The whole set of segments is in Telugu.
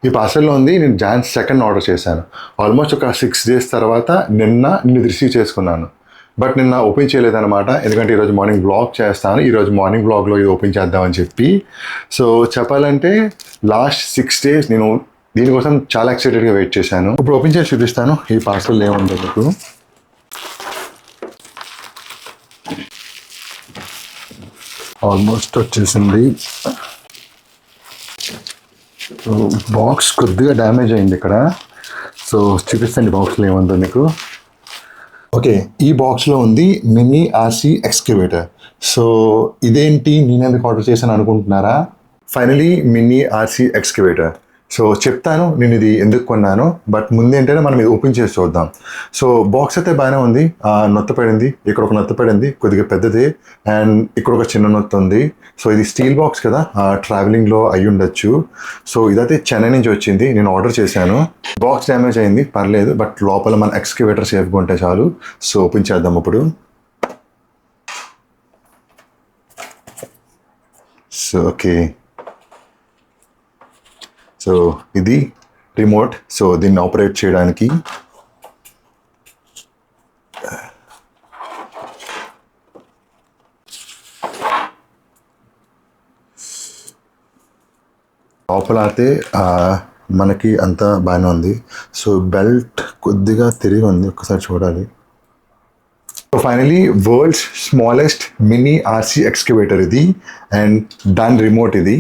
ఈ పార్సల్లో ఉంది. నేను Jan 2 ఆర్డర్ చేశాను. ఆల్మోస్ట్ ఒక 6 days తర్వాత నిన్ను రిసీవ్ చేసుకున్నాను. బట్ నిన్న ఓపెన్ చేయలేదన్నమాట. ఎందుకంటే ఈరోజు మార్నింగ్ వ్లాగ్ చేస్తాను. ఈరోజు మార్నింగ్ వ్లాగ్లో ఇది ఓపెన్ చేద్దామని చెప్పి. సో చెప్పాలంటే లాస్ట్ 6 days నేను దీనికోసం చాలా ఎక్సైటెడ్గా వెయిట్ చేశాను. ఇప్పుడు ఓపెన్ చేసి చూపిస్తాను ఈ పార్సల్ ఏముందో మీకు. ఆల్మోస్ట్ వచ్చేసింది. సో బాక్స్ కొద్దిగా డ్యామేజ్ అయింది ఇక్కడ. సో చూపిస్తాను బాక్స్లో ఏముందో మీకు. ఓకే, ఈ బాక్స్లో ఉంది మినీ ఆర్సీ ఎక్స్కవేటర్. సో ఇదేంటి నేను ఎందుకు ఆర్డర్ చేశాను అనుకుంటున్నారా? Finally mini RC excavator. So చెప్తాను నేను ఇది ఎందుకు కొన్నాను. బట్ ముందేంటంటే మనం ఇది ఓపెన్ చేసి చూద్దాం. సో బాక్స్ అయితే బాగానే ఉంది. నొత్త పడింది, ఇక్కడ ఒక నొత్త పడింది కొద్దిగా పెద్దది, అండ్ ఇక్కడ ఒక చిన్న నొత్త ఉంది. సో ఇది స్టీల్ బాక్స్ కదా, ట్రావెలింగ్లో అయ్యి ఉండొచ్చు. సో ఇదైతే చెన్నై నుంచి వచ్చింది, నేను ఆర్డర్ చేశాను. బాక్స్ డ్యామేజ్ అయింది, పర్లేదు. బట్ లోపల మన ఎక్స్కవేటర్ సేఫ్గా ఉంటే చాలు. సో ఓపెన్ చేద్దాం ఇప్పుడు. సో ఓకే, సో ఇది రిమోట్. సో దీన్ని ఆపరేట్ చేయడానికి లోపల అయితే మనకి అంతా బాగానే ఉంది. సో బెల్ట్ కొద్దిగా తిరిగి ఉంది, ఒక్కసారి చూడాలి. So finally world's smallest mini RC excavator ఇది, అండ్ దాని రిమోట్ ఇది.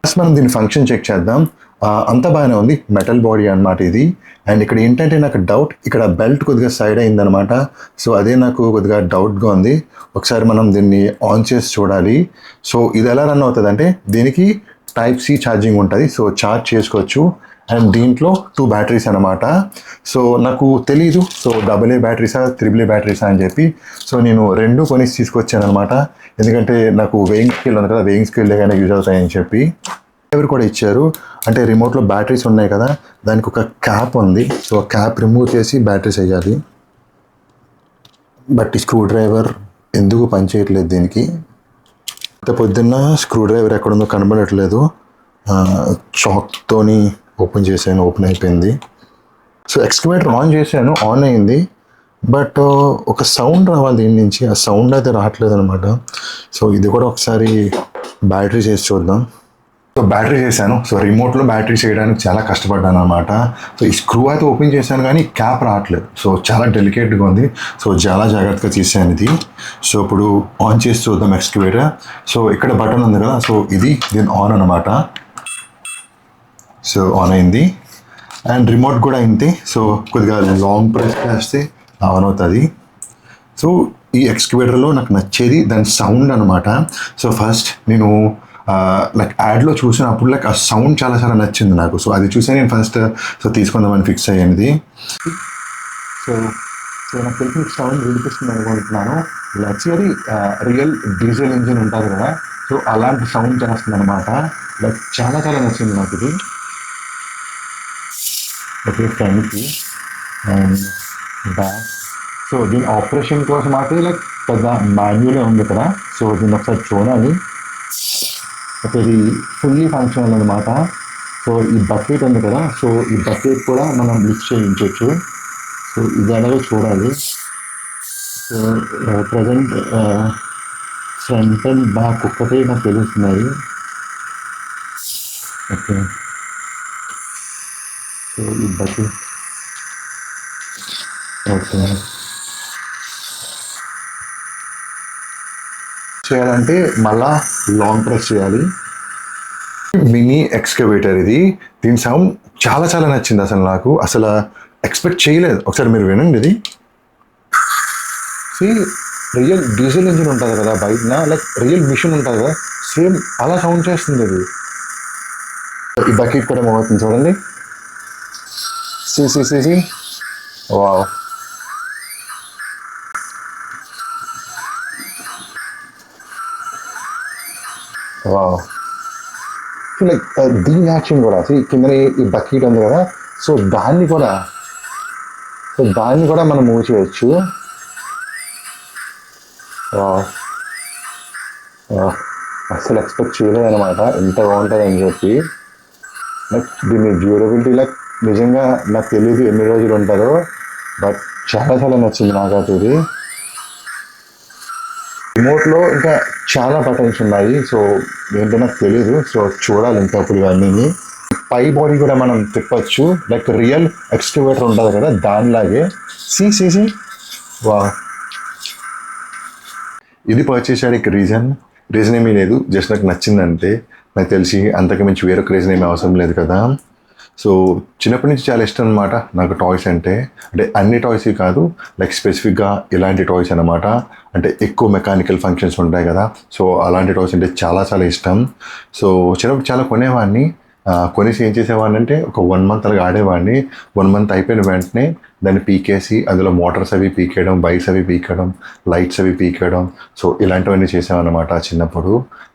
ఫస్ట్ మనం దీని ఫంక్షన్ చెక్ చేద్దాం. అంతా బాగానే ఉంది, మెటల్ బాడీ అనమాట ఇది. అండ్ ఇక్కడ ఏంటంటే నాకు డౌట్, ఇక్కడ బెల్ట్ కొద్దిగా సైడ్ అయిందనమాట. సో అదే నాకు కొద్దిగా డౌట్గా ఉంది. ఒకసారి మనం దీన్ని ఆన్ చేసి చూడాలి. సో ఇది ఎలా రన్ అవుతుంది అంటే దీనికి Type-C ఛార్జింగ్ ఉంటుంది. సో ఛార్జ్ చేసుకోవచ్చు. అండ్ దీంట్లో 2 బ్యాటరీస్ అనమాట. సో నాకు తెలీదు సో AA బ్యాటరీసా AAA బ్యాటరీసా అని చెప్పి. సో నేను 2 కొనేసి తీసుకొచ్చాను అనమాట. ఎందుకంటే నాకు వేయింగ్ స్కేల్ ఉంది కదా, వేయింగ్ స్కేల్ కానీ యూజ్ అవుతాయని చెప్పి. డ్రైవర్ కూడా ఇచ్చారు. అంటే రిమోట్లో బ్యాటరీస్ ఉన్నాయి కదా, దానికి ఒక క్యాప్ ఉంది. సో క్యాప్ రిమూవ్ చేసి బ్యాటరీస్ వేయాలి. బట్ ఈ స్క్రూ డ్రైవర్ ఎందుకు పనిచేయట్లేదు దీనికి. ఇంత పొద్దున్న స్క్రూ డ్రైవర్ ఎక్కడుందో కనబడట్లేదు. చాక్తోని ఓపెన్ చేశాను, ఓపెన్ అయిపోయింది. సో ఎక్స్కవేటర్ ఆన్ చేశాను, ఆన్ అయింది. బట్ ఒక సౌండ్ రావాలి దీని నుంచి, ఆ సౌండ్ అయితే రావట్లేదు అనమాట. సో ఇది కూడా ఒకసారి బ్యాటరీ చేసి చూద్దాం. సో బ్యాటరీ చేశాను. సో రిమోట్లో బ్యాటరీ చేయడానికి చాలా కష్టపడ్డాను అనమాట. సో ఈ స్క్రూ అయితే ఓపెన్ చేశాను కానీ క్యాప్ రావట్లేదు. సో చాలా డెలికేట్గా ఉంది. సో చాలా జాగ్రత్తగా తీసాను ఇది. సో ఇప్పుడు ఆన్ చేసి చూద్దాం ఎక్స్కవేటర్. సో ఇక్కడ బటన్ ఉంది కదా, సో ఇది దీని ఆన్ అనమాట. సో ఆన్ అయింది. అండ్ రిమోట్ కూడా అయింది. సో కొద్దిగా లాంగ్ ప్రెస్ చేస్తే ఆన్ అవుతుంది. సో ఈ ఎక్స్కవేటర్లో నాకు నచ్చేది దాని సౌండ్ అనమాట. సో ఫస్ట్ నేను లైక్ యాడ్లో చూసినప్పుడు లైక్ ఆ సౌండ్ చాలా చాలా నచ్చింది నాకు. సో అది చూసే నేను ఫస్ట్ సో తీసుకుందామని ఫిక్స్ అయ్యింది. సో సో నాకు తెలిసిన సౌండ్ వినిపిస్తుంది అనుకుంటున్నాను. యాక్చువల్లీ రియల్ డీజిల్ ఇంజిన్ ఉంటుంది కదా, సో అలాంటి సౌండ్ చేస్తుంది అనమాట. లైక్ చాలా చాలా నచ్చింది నాకు ఇది. ఓకే, ఫ్రంట్కి అండ్ బ్యాక్. సో దీని ఆపరేషన్ కోసం అయితే లైక్ పెద్ద మాన్యువలే ఉంది కదా. సో దీన్ని ఒకసారి చూడాలి. ఓకే, ఇది ఫుల్లీ ఫంక్షనల్ అనమాట. సో ఈ బకెట్ ఉంది కదా, సో ఈ బకెట్ కూడా మనం లిఫ్ట్ చేయించవచ్చు. సో ఇది అలాగే చూడాలి. So present front and back ఒక్కటే నాకు తెలుస్తున్నాయి. ఓకే, సో ఈ బకెట్ ఓకే చేయాలంటే మళ్ళా లాంగ్ ప్రెస్ చేయాలి. మినీ ఎక్స్కవేటర్ ఇది. దీని సౌండ్ చాలా చాలా నచ్చింది అసలు నాకు. అసలు ఎక్స్పెక్ట్ చేయలేదు. ఒకసారి మీరు వినండి ఇది. రియల్ డీజిల్ ఇంజిన్ ఉంటుంది కదా బయట, లైక్ రియల్ మిషన్ ఉంటుంది కదా, సేమ్ అలా సౌండ్ చేస్తుంది అది. ఈ బకెట్ కూడా మోగుతుంది చూడండి. See wow. వావ్, లైక్ దీని యాక్షన్ కూడా కింద ఈ బకెట్ ఉంది కదా, సో దాన్ని కూడా మనం మూవ్ చేయొచ్చు. అస్సలు ఎక్స్పెక్ట్ చేయలేదు అనమాట ఇంత బాగుంటుంది అని చెప్పి. లైక్ దీని డ్యూరబిలిటీ లైక్ నిజంగా నాకు తెలియదు ఎన్ని రోజులు ఉంటుందో, బట్ చాలా చాలా నచ్చింది నాకైతే ఇది. రిమోట్లో ఇంకా చాలా బటన్స్ ఉన్నాయి, సో ఏంటో నాకు తెలీదు. సో చూడాలి ఇంకా ఇప్పుడు ఇవన్నీ. పై బాడీ కూడా మనం తిప్పచ్చు, లైక్ రియల్ ఎక్స్కవేటర్ ఉంటుంది కదా దానిలాగే. సి వా, ఇది పర్చేస్ చేయడానికి రీజన్ ఏమీ లేదు, జస్ట్ నాకు నచ్చిందంటే. నాకు తెలిసి అంతకు మించి వేరొక రీజన్ ఏమీ అవసరం లేదు కదా. సో చిన్నప్పటి నుంచి చాలా ఇష్టం అనమాట నాకు టాయ్స్ అంటే అన్ని టాయ్స్ కాదు, లైక్ స్పెసిఫిక్గా ఇలాంటి టాయ్స్ అనమాట. అంటే ఎక్కువ మెకానికల్ ఫంక్షన్స్ ఉంటాయి కదా, సో అలాంటి టాయ్స్ అంటే చాలా చాలా ఇష్టం. సో చిన్నప్పుడు చాలా కొనేవాడిని. కొనేసి ఏం చేసేవాడిని అంటే ఒక 1 month అలాగా ఆడేవాడిని. 1 month అయిపోయిన వెంటనే దాన్ని పీకేసి అందులో మోటార్స్ అవి పీకేయడం, బైక్స్ అవి పీకేయడం, లైట్స్ అవి పీకేయడం, సో ఇలాంటివన్నీ చేసామన్నమాట చిన్నప్పుడు.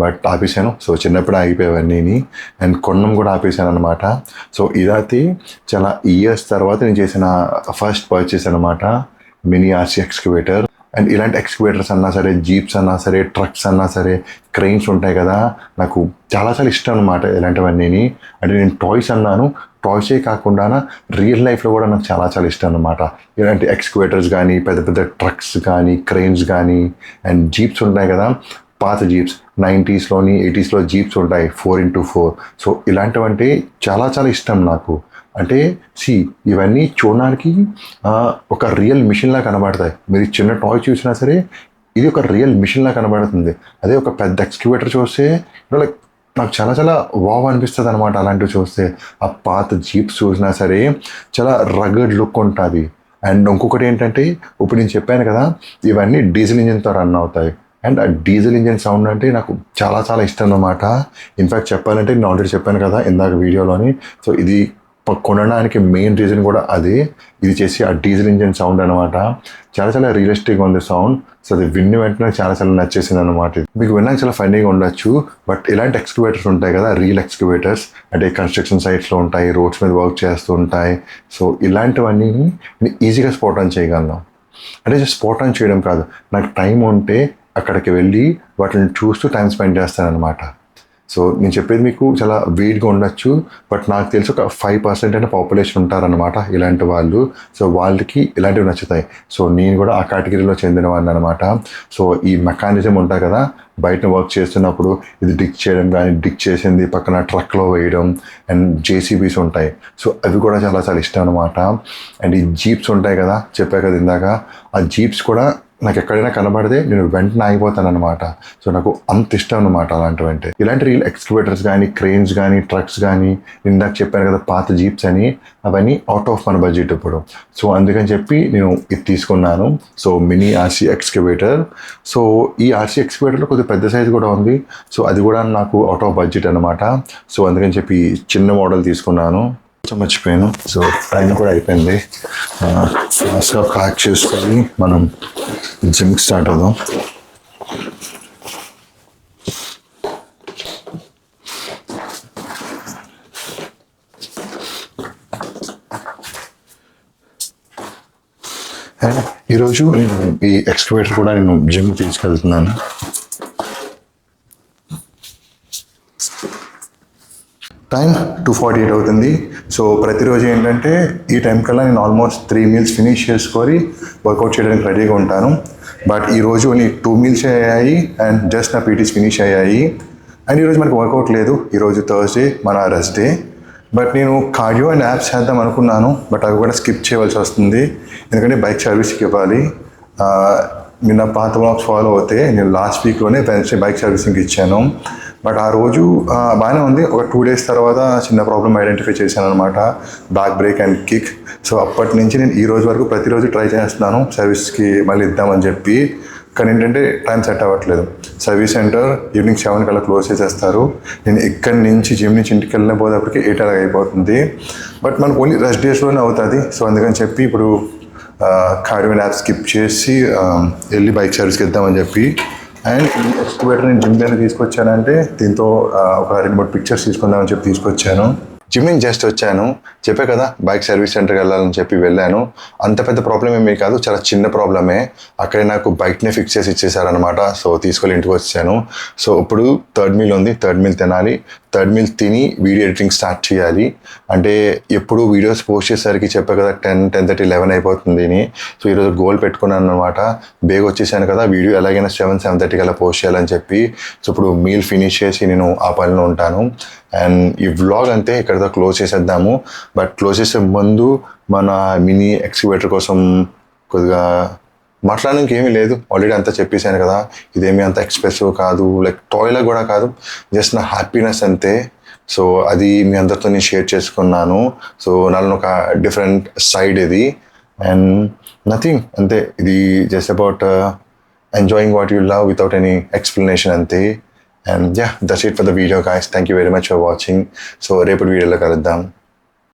బట్ ఆపేసాను. సో చిన్నప్పుడు ఆగిపోయేవన్నీ అండ్ కొన్నం కూడా ఆపేసాను అనమాట. సో ఇదైతే చాలా ఇయర్స్ తర్వాత నేను చేసిన ఫస్ట్ పర్చేస్ అనమాట, మినీ ఆర్సీ ఎక్స్కవేటర్. అండ్ ఇలాంటి ఎక్స్కవేటర్స్ అన్నా సరే, జీప్స్ అన్నా సరే, ట్రక్స్ అన్నా సరే, క్రెయిన్స్ ఉంటాయి కదా, నాకు చాలా చాలా ఇష్టం అనమాట ఇలాంటివన్నీ. అంటే నేను టాయ్స్ అన్నాను, టాయ్సే కాకుండా రియల్ లైఫ్లో కూడా నాకు చాలా చాలా ఇష్టం అనమాట. ఇలాంటి ఎక్స్కవేటర్స్ కానీ, పెద్ద పెద్ద ట్రక్స్ కానీ, క్రెయిన్స్ కానీ, అండ్ జీప్స్ ఉంటాయి కదా, పాత జీప్స్ 90sలోని 80sలో జీప్స్ ఉంటాయి 4x4. సో ఇలాంటివంటే చాలా చాలా ఇష్టం నాకు. అంటే ఇవన్నీ చూడడానికి ఒక రియల్ మిషన్లా కనబడతాయి. మీరు చిన్న టాయ్ చూసినా సరే ఇది ఒక రియల్ మిషన్లా కనబడుతుంది. అదే ఒక పెద్ద ఎక్స్కవేటర్ చూస్తే లైక్ నాకు చాలా చాలా వావ్ అనిపిస్తుంది అనమాట. అలాంటివి చూస్తే ఆ పాత జీప్స్ చూసినా సరే చాలా రగడ్ లుక్ ఉంటుంది. అండ్ ఇంకొకటి ఏంటంటే ఇప్పుడు నేను చెప్పాను కదా, ఇవన్నీ డీజిల్ ఇంజిన్తో రన్ అవుతాయి. అండ్ ఆ డీజిల్ ఇంజిన్ సౌండ్ అంటే నాకు చాలా చాలా ఇష్టం అన్నమాట. ఇన్ఫ్యాక్ట్ చెప్పాలంటే నేను ఆల్రెడీ చెప్పాను కదా ఇందాక వీడియోలోని, సో ఇది కొనడానికి మెయిన్ రీజన్ కూడా అదే. ఇది చేసి ఆ డీజిల్ ఇంజిన్ సౌండ్ అనమాట. చాలా చాలా రియలిస్టిక్గా ఉంది సౌండ్. సో అది విన్న వెంటనే చాలా చాలా నచ్చేసింది అనమాట. మీకు విన్నాక చాలా ఫన్నీగా ఉండొచ్చు, బట్ ఇలాంటి ఎక్స్కవేటర్స్ ఉంటాయి కదా, రియల్ ఎక్స్కవేటర్స్ అంటే కన్స్ట్రక్షన్ సైట్స్లో ఉంటాయి, రోడ్స్ మీద వర్క్ చేస్తూ ఉంటాయి. సో ఇలాంటివన్నీ ఈజీగా స్పాట్ ఆన్ చేయగలను. అంటే జస్ట్ స్పాట్ ఆన్ చేయడం కాదు, నాకు టైం ఉంటే అక్కడికి వెళ్ళి వాటిని చూస్తూ టైం స్పెండ్ చేస్తానన్నమాట. సో నేను చెప్పేది మీకు చాలా వీడ్గా ఉండొచ్చు, బట్ నాకు తెలిసి ఒక 5% అయిన పాపులేషన్ ఉంటారనమాట ఇలాంటి వాళ్ళు. సో వాళ్ళకి ఇలాంటివి నచ్చుతాయి. సో నేను కూడా ఆ కేటగిరీలో చెందినవాడిని అనమాట. సో ఈ మెకానిజం ఉంటాయి కదా, బయట వర్క్ చేస్తున్నప్పుడు ఇది డిక్ చేయడం కానీ, డిక్ చేసింది పక్కన ట్రక్లో వేయడం, అండ్ జేసీబీస్ ఉంటాయి. సో అవి కూడా చాలా చాలా ఇష్టం అనమాట. అండ్ ఈ జీప్స్ ఉంటాయి కదా, చెప్పా కదా ఇందాక, ఆ జీప్స్ కూడా నాకు ఎక్కడైనా కనబడితే నేను వెంటనే ఆగిపోతాను అనమాట. సో నాకు అంత ఇష్టం అనమాట అలాంటివంటే. ఇలాంటి రియల్ ఎక్స్కవేటర్స్ కానీ, క్రెయిన్స్ కానీ, ట్రక్స్ కానీ, ఇందాక చెప్పాను కదా పాత జీప్స్ అని, అవన్నీ అవుట్ ఆఫ్ మన బడ్జెట్ ఇప్పుడు. సో అందుకని చెప్పి నేను ఇది తీసుకున్నాను. So mini RC excavator. So ఈ ఆర్సీ ఎక్స్కవేటర్లో కొద్దిగా పెద్ద సైజ్ కూడా ఉంది. సో అది కూడా నాకు అవుట్ ఆఫ్ బడ్జెట్ అనమాట. సో అందుకని చెప్పి చిన్న మోడల్ తీసుకున్నాను. మర్చిపోయాను. సో టైం కూడా అయిపోయింది. ఫాస్ట్గా ప్యాక్ చేసుకొని మనం జిమ్కి స్టార్ట్ అవుదాం. అండ్ ఈరోజు నేను ఈ ఎక్స్కవేటర్ కూడా నేను జిమ్కి తీసుకెళ్తున్నాను. టైం 2:48 అవుతుంది. సో ప్రతిరోజు ఏంటంటే ఈ టైం కల్లా నేను ఆల్మోస్ట్ 3 meals ఫినిష్ చేసుకొని వర్కౌట్ చేయడానికి రెడీగా ఉంటాను. బట్ ఈరోజు ఓన్లీ 2 meals అయ్యాయి అండ్ జస్ట్ నా పీటీస్ ఫినిష్ అయ్యాయి. అండ్ ఈరోజు మనకు వర్కౌట్ లేదు, ఈరోజు థర్స్డే మన రెస్ట్ డే. బట్ నేను కార్డియో అండ్ యాప్స్ చేద్దాం అనుకున్నాను, బట్ అవి కూడా స్కిప్ చేయవలసి వస్తుంది ఎందుకంటే బైక్ సర్వీస్కి ఇవ్వాలి. మీరు నా పాత బ్లాగ్స్ ఫాలో అవుతే నేను లాస్ట్ వీక్లోనే వెన్స్డే బైక్ సర్వీసింగ్కి ఇచ్చాను. బట్ ఆ రోజు బాగానే ఉంది. ఒక 2 days తర్వాత చిన్న ప్రాబ్లమ్ ఐడెంటిఫై చేశాను అనమాట, back break and kick. So అప్పటి నుంచి నేను ఈ రోజు వరకు ప్రతిరోజు ట్రై చేస్తున్నాను సర్వీస్కి మళ్ళీ ఇద్దామని చెప్పి. కానీ ఏంటంటే టైం సెట్ అవ్వట్లేదు. సర్వీస్ సెంటర్ ఈవినింగ్ 7 కల్లా క్లోజ్ చేసేస్తారు. నేను ఇక్కడి నుంచి జిమ్ నుంచి ఇంటికి వెళ్ళిన పోయేటప్పటికి 8 అలాగ అయిపోతుంది. బట్ మనకు ఓన్లీ రెస్ట్ డేస్లోనే అవుతుంది. సో అందుకని చెప్పి ఇప్పుడు కార్డియో యాప్ స్కిప్ చేసి వెళ్ళి బైక్ సర్వీస్కి ఇద్దామని చెప్పి. అండ్ ఈ ఎక్స్కవేటర్ నేను జిమ్ దగ్గర తీసుకొచ్చానంటే దీంతో ఒక 2-3 పిక్చర్స్ తీసుకుందామని చెప్పి తీసుకొచ్చాను. జిమ్ నుంచి జస్ట్ వచ్చాను, చెప్పే కదా బైక్ సర్వీస్ సెంటర్కి వెళ్ళాలని చెప్పి వెళ్ళాను. అంత పెద్ద ప్రాబ్లం ఏమీ కాదు, చాలా చిన్న ప్రాబ్లమే. అక్కడే నాకు బైక్నే ఫిక్స్ చేసి ఇచ్చేసారనమాట. సో తీసుకెళ్ళి ఇంటికి వచ్చాను. సో ఇప్పుడు థర్డ్ మీల్ ఉంది, థర్డ్ మీల్ తినాలి. థర్డ్ మీల్ తిని వీడియో ఎడిటింగ్ స్టార్ట్ చేయాలి. అంటే ఎప్పుడు వీడియోస్ పోస్ట్ చేసేసరికి చెప్పా కదా 10:30 11 అయిపోతుంది అని. సో ఈరోజు గోల్ పెట్టుకున్నాను అనమాట. బేగ్ వచ్చేసాను కదా, వీడియో ఎలాగైనా 7:30 అలా పోస్ట్ చేయాలని చెప్పి. సో ఇప్పుడు మీల్ ఫినిష్ చేసి నేను ఆ పనిలో ఉంటాను. అండ్ ఈ వ్లాగ్ అంతే ఇక్కడితో క్లోజ్ చేసేద్దాము. బట్ క్లోజ్ చేసే ముందు మన మినీ ఎక్స్కవేటర్ కోసం కొద్దిగా మాట్లాడడానికి ఏమీ లేదు, ఆల్రెడీ అంతా చెప్పేశాను కదా. ఇదేమీ అంత ఎక్స్పెన్సివ్ కాదు, లైక్ టాయ్లా కూడా కాదు, జస్ట్ నా హ్యాపీనెస్ అంతే. సో అది మీ అందరితో నేను షేర్ చేసుకున్నాను. సో నాలో ఒక డిఫరెంట్ సైడ్ ఇది. అండ్ నథింగ్, అంతే. ఇది just about enjoying what you love without any explanation అంతే. And yeah, that's it for the video guys. Thank you very much for watching. So రేపటి వీడియోలో కలుద్దాం.